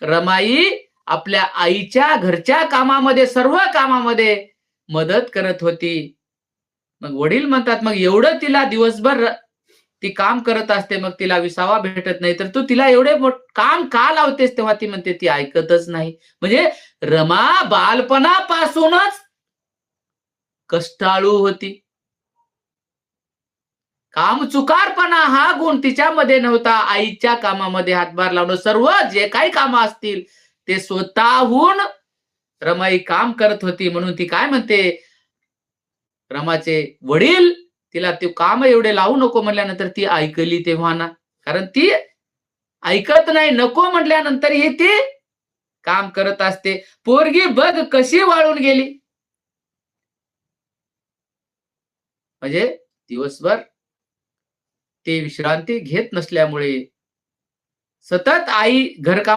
रमाई आपल्या आईच्या घरच्या कामामध्ये, सर्व कामामध्ये मदत करत होती. मग वडील म्हणतात, मग एवढं तिला दिवसभर ती काम करत असते, मग तिला विसावा भेटत नाही, तर तू तिला एवढे काम का लावतेस? तेव्हा ती म्हणते, ती ऐकतच नाही. म्हणजे रमा बालपणापासूनच कष्टाळू होती. कामचुकारपणा हा गुण तिच्यामध्ये नव्हता. आईच्या कामामध्ये हातभार लावणं, सर्व जे काही कामं असतील ते स्वतःहून रमाई काम करत होती. म्हणून ती काय म्हणते, रमाचे वडील तिला ते काम एवढे लावू नको म्हटल्यानंतर ती ऐकली तेव्हा ना. कारण ती ऐकत नाही, नको म्हटल्यानंतरही ती काम करत असते. पोरगी बघ कशी वाळून गेली. म्हणजे दिवसभर ते विश्रांती घेत नसल्यामुळे सतत आई घरकाम